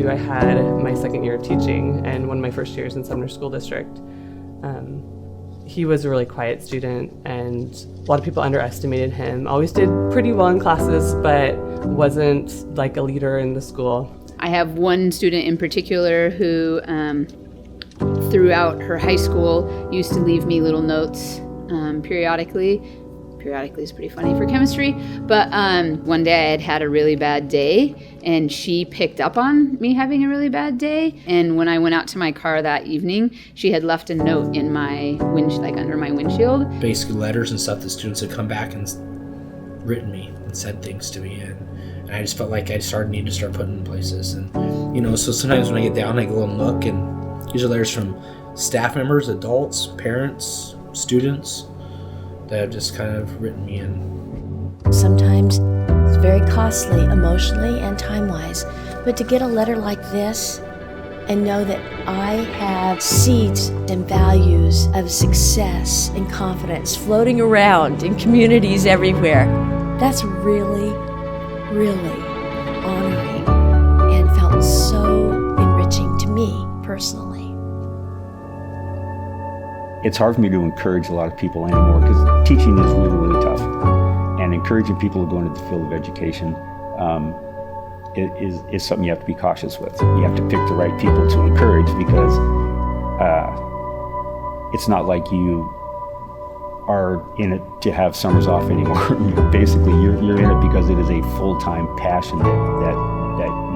who I had my second year of teaching and one of my first years in Sumner School District. He was a really quiet student, and a lot of people underestimated him. Always did pretty well in classes, but wasn't like a leader in the school. I have one student in particular who, throughout her high school, used to leave me little notes periodically. Periodically is pretty funny for chemistry, but one day I had a really bad day, and she picked up on me having a really bad day. And when I went out to my car that evening, she had left a note in my under my windshield. Basically letters and stuff that students had come back and written me and said things to me, and I just felt like I needed to start putting in places. And so sometimes when I get down, I go and look, and these are letters from staff members, adults, parents, students that have just kind of written me in. Sometimes it's very costly emotionally and time-wise, but to get a letter like this and know that I have seeds and values of success and confidence floating around in communities everywhere, that's really, really honoring and felt so enriching to me personally. It's hard for me to encourage a lot of people anymore because teaching is really, really tough. And encouraging people to go into the field of education is something you have to be cautious with. You have to pick the right people to encourage because it's not like you are in it to have summers off anymore. Basically, you're in it because it is a full-time passion that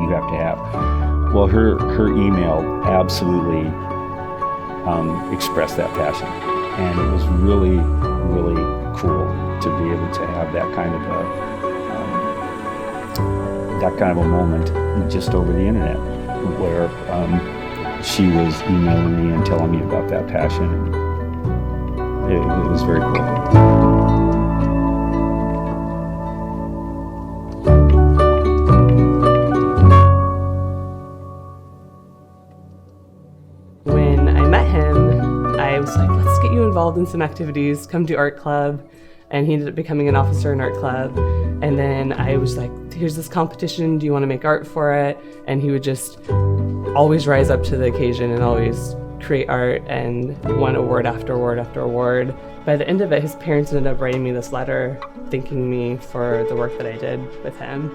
you have to have. Well, her email absolutely expressed that passion, and it was really, really cool to be able to have that kind of a moment just over the internet, where she was emailing me and telling me about that passion. And it was very cool. When I met him, I was like, let's get you involved in some activities, come to art club. And he ended up becoming an officer in art club. And then I was like, here's this competition, do you want to make art for it? And he would just always rise up to the occasion and always create art and won award after award after award. By the end of it, his parents ended up writing me this letter thanking me for the work that I did with him.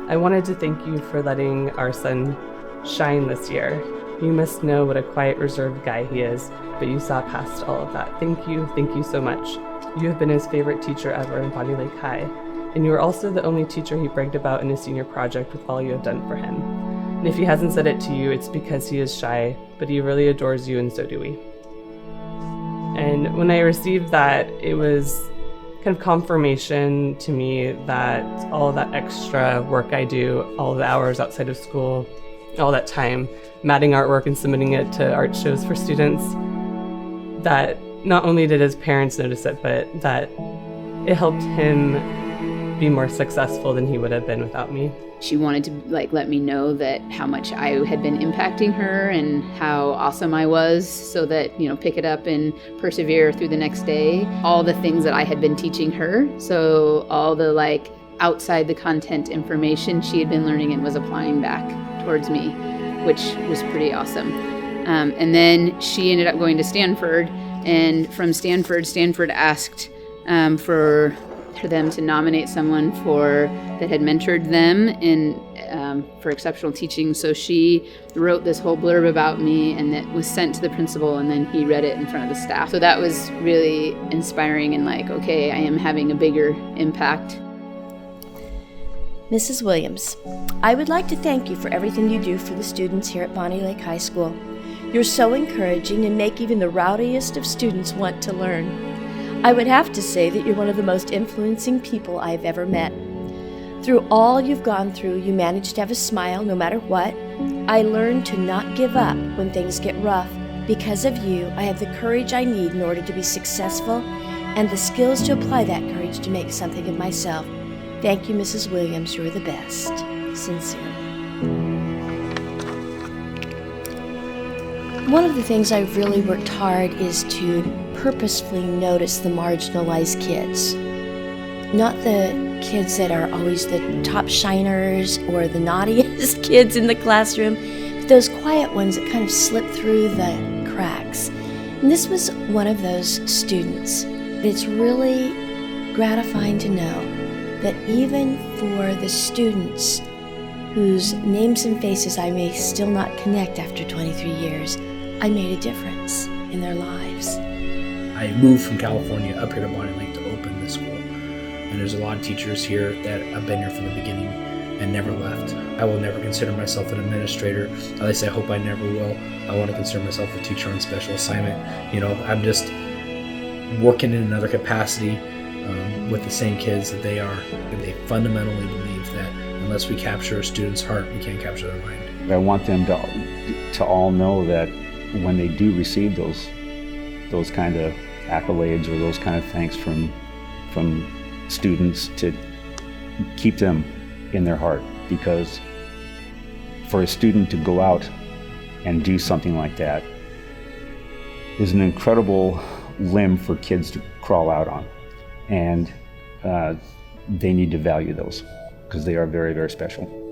I wanted to thank you for letting our son shine this year. You must know what a quiet, reserved guy he is, but you saw past all of that. Thank you so much. You have been his favorite teacher ever in Bonney Lake High, and you are also the only teacher he bragged about in his senior project with all you have done for him. And if he hasn't said it to you, it's because he is shy, but he really adores you, and so do we. And when I received that, it was kind of confirmation to me that all that extra work I do, all the hours outside of school, all that time matting artwork and submitting it to art shows for students, that not only did his parents notice it, but that it helped him be more successful than he would have been without me. She wanted to let me know that how much I had been impacting her and how awesome I was, so that, pick it up and persevere through the next day. All the things that I had been teaching her, so all the outside the content information she had been learning and was applying back towards me, which was pretty awesome. And then she ended up going to Stanford, and from Stanford asked for them to nominate someone that had mentored them for exceptional teaching. So she wrote this whole blurb about me, and that was sent to the principal, and then he read it in front of the staff. So that was really inspiring, and okay, I am having a bigger impact. Mrs. Williams, I would like to thank you for everything you do for the students here at Bonney Lake High School. You're so encouraging and make even the rowdiest of students want to learn. I would have to say that you're one of the most influencing people I've ever met. Through all you've gone through, you managed to have a smile no matter what. I learned to not give up when things get rough. Because of you, I have the courage I need in order to be successful and the skills to apply that courage to make something of myself. Thank you, Mrs. Williams. You're the best. Sincerely. One of the things I've really worked hard is to purposefully notice the marginalized kids. Not the kids that are always the top shiners or the naughty smartest kids in the classroom, but those quiet ones that kind of slip through the cracks. And this was one of those students. It's really gratifying to know that even for the students whose names and faces I may still not connect after 23 years, I made a difference in their lives. I moved from California up here to Bonnie Lake to open this school. And there's a lot of teachers here that have been here from the beginning and never left. I will never consider myself an administrator. At least I hope I never will. I want to consider myself a teacher on special assignment. I'm just working in another capacity with the same kids that they are. And they fundamentally believe that unless we capture a student's heart, we can't capture their mind. I want them to all know that when they do receive those kind of accolades or those kind of thanks from students, to keep them in their heart, because for a student to go out and do something like that is an incredible limb for kids to crawl out on, and they need to value those because they are very, very special.